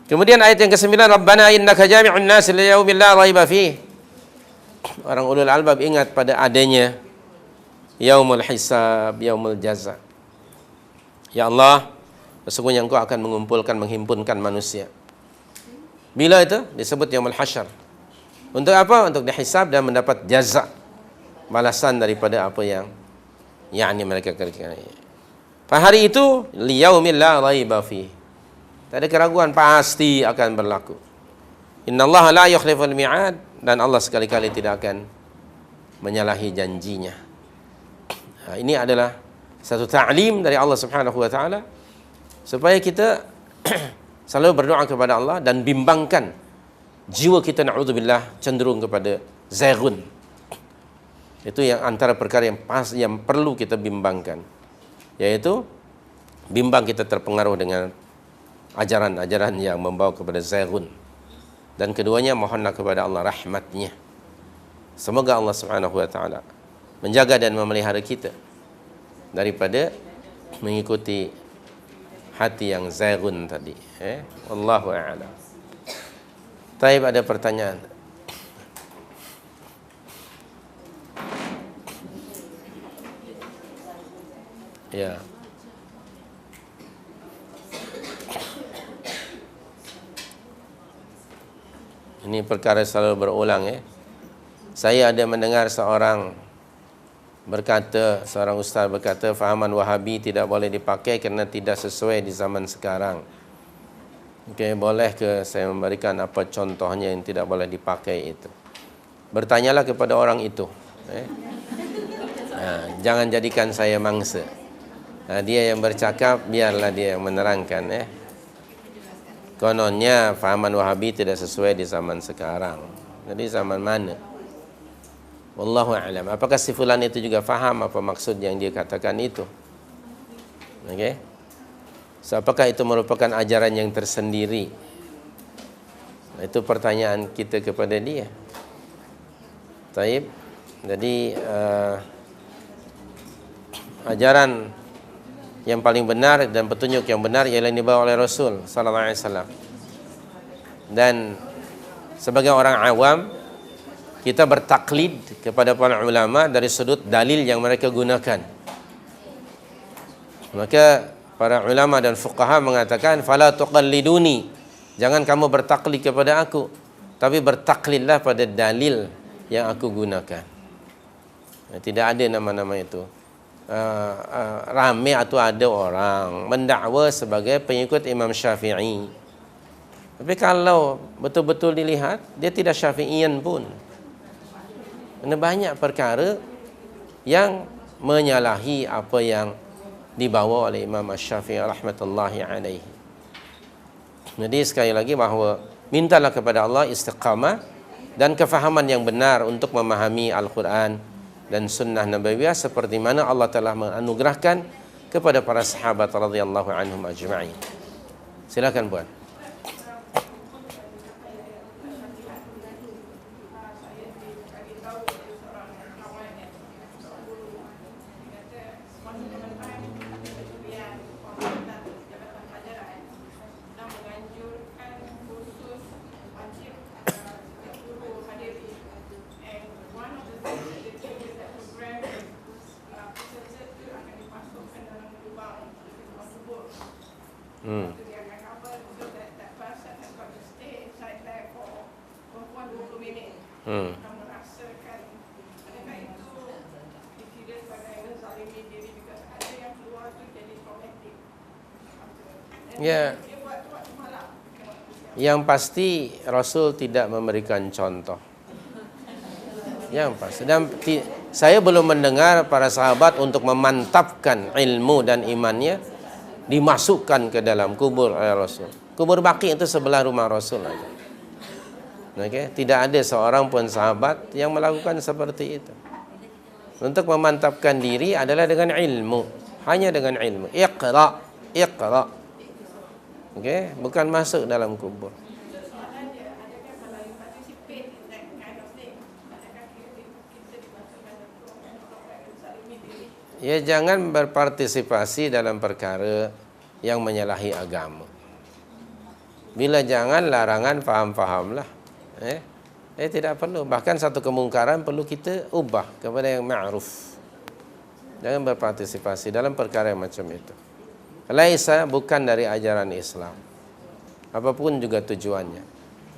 Kemudian ayat yang ke-9, Rabbana innaka jami'un nas li yaumin la raiba fihi. Orang ulul albab ingat pada adanya yaumul hisab, yaumul jaza. Ya Allah, sesungguhnya Engkau akan mengumpulkan, menghimpunkan manusia. Bila itu? Disebut yaumul hasyar. Untuk apa? Untuk dihisab dan mendapat jaza, balasan daripada apa yang mereka kerjakan. Pada hari itu, liyaumil la raiba fihi. Tak ada keraguan, pasti akan berlaku. Innallaha la yukhliful mi'ad, dan Allah sekali-kali tidak akan menyalahi janjinya. Nah, ini adalah satu ta'lim dari Allah Subhanahu wa taala supaya kita selalu berdoa kepada Allah dan bimbangkan jiwa kita, na'udzubillah, cenderung kepada zaghun. Itu yang antara perkara yang perlu kita bimbangkan, yaitu bimbang kita terpengaruh dengan ajaran-ajaran yang membawa kepada zaghun. Dan keduanya, mohonlah kepada Allah rahmatnya. Semoga Allah Subhanahu wa taala menjaga dan memelihara kita daripada mengikuti hati yang zaghun tadi. Wallahu a'lam. Taib, ada pertanyaan? Ya. Ini perkara selalu berulang. Saya ada mendengar seorang ustaz berkata, fahaman Wahabi tidak boleh dipakai kerana tidak sesuai di zaman sekarang. Okey, boleh ke saya memberikan apa contohnya yang tidak boleh dipakai itu? Bertanyalah kepada orang itu. Jangan jadikan saya mangsa. Dia yang bercakap, biarlah dia yang menerangkan. Kononnya fahaman Wahabi tidak sesuai di zaman sekarang. Jadi zaman mana? Wallahu a'lam. Apakah si fulan itu juga faham apa maksud yang dia katakan itu? Okey. So, apakah itu merupakan ajaran yang tersendiri? Itu pertanyaan kita kepada dia. Taib. Jadi ajaran yang paling benar dan petunjuk yang benar ialah yang dibawa oleh Rasul sallallahu alaihi wasallam. Dan sebagai orang awam, kita bertaklid kepada para ulama dari sudut dalil yang mereka gunakan. Maka para ulama dan fuqaha mengatakan, fala tuqalliduni, jangan kamu bertaklid kepada aku, tapi bertaklidlah pada dalil yang aku gunakan. Tidak ada nama-nama itu. Ramai atau ada orang mendakwa sebagai pengikut Imam Syafi'i, tapi kalau betul-betul dilihat, dia tidak Syafi'ian pun. Ada banyak perkara yang menyalahi apa yang dibawa oleh Imam Syafi'i rahmatullahi alaihi. Jadi sekali lagi bahawa mintalah kepada Allah istiqamah dan kefahaman yang benar untuk memahami Al-Quran dan sunnah nabawiyah seperti mana Allah telah menganugerahkan kepada para sahabat radhiyallahu anhum ajma'in. Silakan puan. Ya, yang pasti Rasul tidak memberikan contoh. Yang pasti. Dan saya belum mendengar para sahabat untuk memantapkan ilmu dan imannya dimasukkan ke dalam kubur oleh Rasul. Kubur Baqi itu sebelah rumah Rasul aja. Okay? Tidak ada seorang pun sahabat yang melakukan seperti itu. Untuk memantapkan diri adalah dengan ilmu, hanya dengan ilmu. Iqra, iqra. Okay? Bukan masuk dalam kubur. Ya, jangan berpartisipasi dalam perkara yang menyalahi agama. Bila jangan, larangan, faham-fahamlah. Tidak perlu. Bahkan satu kemungkaran perlu kita ubah kepada yang ma'ruf. Jangan berpartisipasi dalam perkara yang macam itu. Laisa, bukan dari ajaran Islam. Apapun juga tujuannya.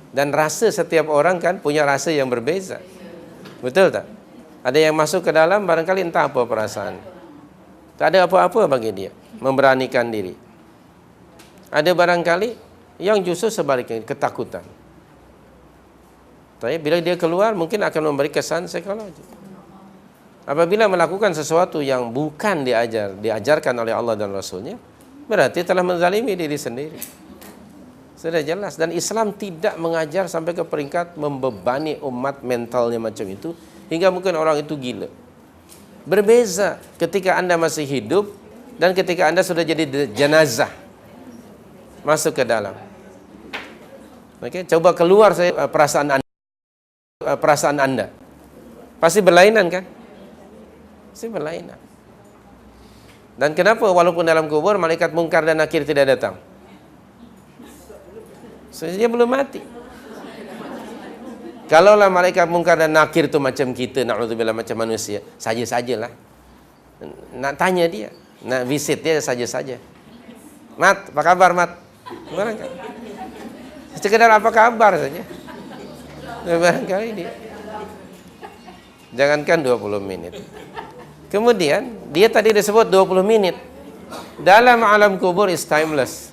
Dan rasa setiap orang kan punya rasa yang berbeza. Betul tak? Ada yang masuk ke dalam, barangkali entah apa perasaan. Tak ada apa-apa bagi dia. Memberanikan diri. Ada barangkali yang justru sebaliknya, ketakutan. Tapi bila dia keluar, mungkin akan memberi kesan psikologi. Apabila melakukan sesuatu yang bukan diajarkan oleh Allah dan Rasulnya, berarti telah menzalimi diri sendiri. Sudah jelas. Dan Islam tidak mengajar sampai ke peringkat membebani umat mentalnya macam itu, hingga mungkin orang itu gila. Berbeza ketika Anda masih hidup dan ketika Anda sudah jadi jenazah masuk ke dalam. Oke, coba keluar perasaan Anda. Pasti berlainan kan? Pasti berlainan. Dan kenapa walaupun dalam kubur malaikat mungkar dan nakir tidak datang? Dia belum mati. Kalaulah malaikat mungkar dan nakir itu macam kita, na'udzubillah, macam manusia, saja-sajalah. Nak tanya dia, nak visit dia saja-saja. Mat, apa kabar Mat? Barangkali. Sekedar apa kabar saja. Barangkali dia. Jangankan 20 menit. Kemudian, dia tadi disebut 20 menit. Dalam alam kubur is timeless.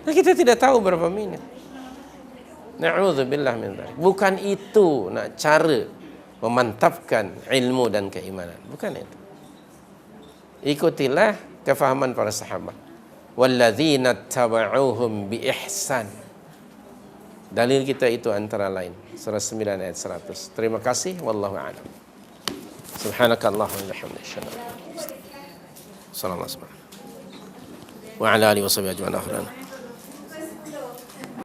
Nah, kita tidak tahu berapa menit. Na'udzubillah min dzalik. Bukan itu nak cara memantapkan ilmu dan keimanan. Bukan itu. Ikutilah kefahaman para sahabat. Walladzina taba'uhum bi ihsan. Dalil kita itu antara lain. Surah 9 ayat 100. Terima kasih. Wallahu a'lam. Subhanakallahumma wa bihamdika. Sallallahu alaihi wa sallam. Wa ala alihi wa sahbihi ajma'in.